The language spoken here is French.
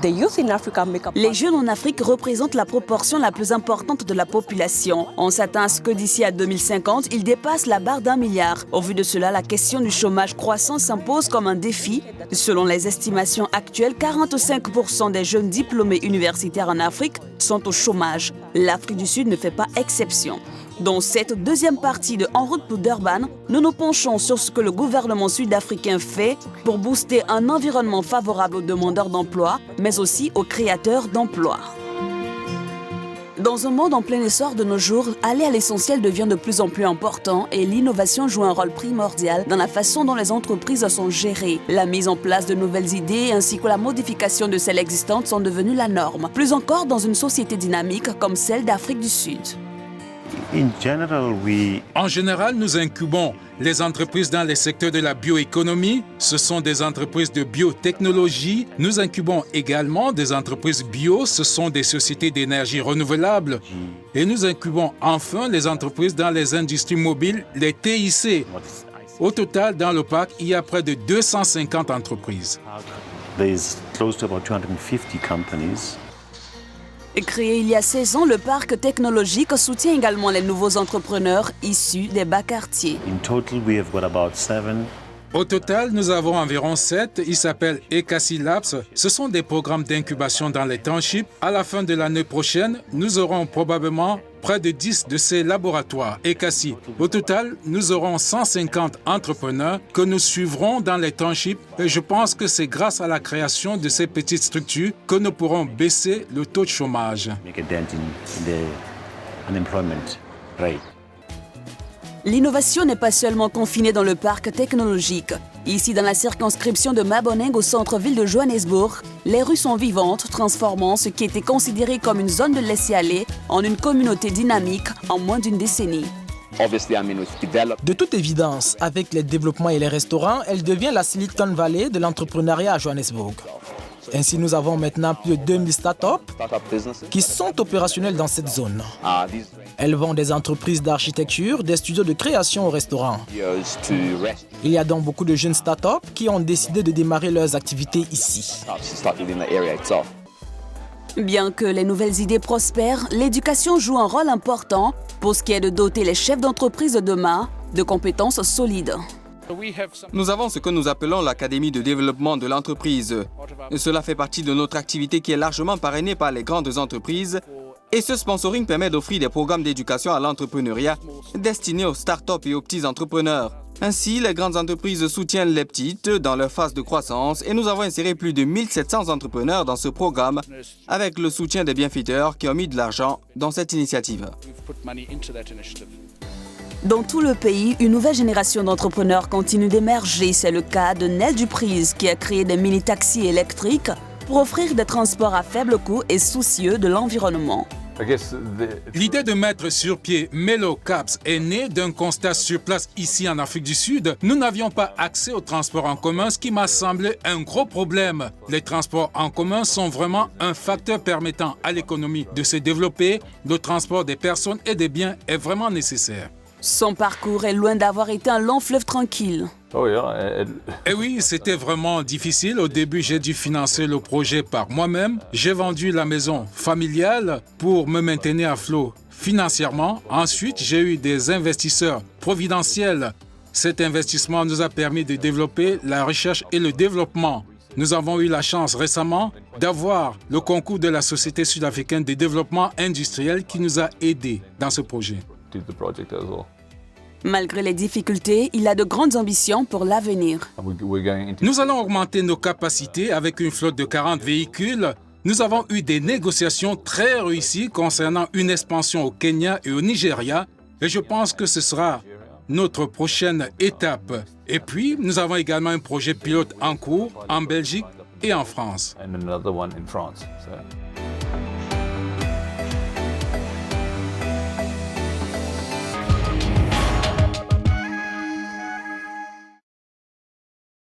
Les jeunes en Afrique représentent la proportion la plus importante de la population. On s'attend à ce que d'ici à 2050, ils dépassent la barre d'1 milliard. Au vu de cela, la question du chômage croissant s'impose comme un défi. Selon les estimations actuelles, 45% des jeunes diplômés universitaires en Afrique sont au chômage. L'Afrique du Sud ne fait pas exception. Dans cette deuxième partie de En route pour Durban, nous nous penchons sur ce que le gouvernement sud-africain fait pour booster un environnement favorable aux demandeurs d'emploi, mais aussi aux créateurs d'emplois. Dans un monde en plein essor de nos jours, aller à l'essentiel devient de plus en plus important et l'innovation joue un rôle primordial dans la façon dont les entreprises sont gérées. La mise en place de nouvelles idées ainsi que la modification de celles existantes sont devenues la norme, plus encore dans une société dynamique comme celle d'Afrique du Sud. En général, nous incubons les entreprises dans les secteurs de la bioéconomie. Ce sont des entreprises de biotechnologie. Nous incubons également des entreprises bio. Ce sont des sociétés d'énergie renouvelable. Et nous incubons enfin les entreprises dans les industries mobiles, les TIC. Au total, dans le parc, il y a près de 250 entreprises. Créé il y a 16 ans, le parc technologique soutient également les nouveaux entrepreneurs issus des bas quartiers. Au total, nous avons environ 7. Ils s'appellent Ekasi Labs. Ce sont des programmes d'incubation dans les townships. À la fin de l'année prochaine, nous aurons probablement près de 10 de ces laboratoires Ekasi. Au total, nous aurons 150 entrepreneurs que nous suivrons dans les townships et je pense que c'est grâce à la création de ces petites structures que nous pourrons baisser le taux de chômage. L'innovation n'est pas seulement confinée dans le parc technologique. Ici, dans la circonscription de Maboneng, au centre-ville de Johannesburg, les rues sont vivantes, transformant ce qui était considéré comme une zone de laisser-aller en une communauté dynamique en moins d'une décennie. De toute évidence, avec les développements et les restaurants, elle devient la Silicon Valley de l'entrepreneuriat à Johannesburg. Ainsi, nous avons maintenant plus de 2000 startups qui sont opérationnelles dans cette zone. Elles vendent des entreprises d'architecture, des studios de création au restaurant. Il y a donc beaucoup de jeunes startups qui ont décidé de démarrer leurs activités ici. Bien que les nouvelles idées prospèrent, l'éducation joue un rôle important pour ce qui est de doter les chefs d'entreprise de demain de compétences solides. Nous avons ce que nous appelons l'Académie de développement de l'entreprise. Cela fait partie de notre activité qui est largement parrainée par les grandes entreprises. Et ce sponsoring permet d'offrir des programmes d'éducation à l'entrepreneuriat destinés aux startups et aux petits entrepreneurs. Ainsi, les grandes entreprises soutiennent les petites dans leur phase de croissance et nous avons inséré plus de 1700 entrepreneurs dans ce programme avec le soutien des bienfaiteurs qui ont mis de l'argent dans cette initiative. Dans tout le pays, une nouvelle génération d'entrepreneurs continue d'émerger. C'est le cas de Nel Duprise qui a créé des mini-taxis électriques pour offrir des transports à faible coût et soucieux de l'environnement. L'idée de mettre sur pied Melo Cabs est née d'un constat sur place ici en Afrique du Sud. Nous n'avions pas accès aux transports en commun, ce qui m'a semblé un gros problème. Les transports en commun sont vraiment un facteur permettant à l'économie de se développer. Le transport des personnes et des biens est vraiment nécessaire. Son parcours est loin d'avoir été un long fleuve tranquille. Et oui, c'était vraiment difficile. Au début, j'ai dû financer le projet par moi-même. J'ai vendu la maison familiale pour me maintenir à flot financièrement. Ensuite, j'ai eu des investisseurs providentiels. Cet investissement nous a permis de développer la recherche et le développement. Nous avons eu la chance récemment d'avoir le concours de la Société sud-africaine de développement industriel qui nous a aidés dans ce projet. Malgré les difficultés, il a de grandes ambitions pour l'avenir. Nous allons augmenter nos capacités avec une flotte de 40 véhicules. Nous avons eu des négociations très réussies concernant une expansion au Kenya et au Nigeria. Et je pense que ce sera notre prochaine étape. Et puis, nous avons également un projet pilote en cours en Belgique et en France.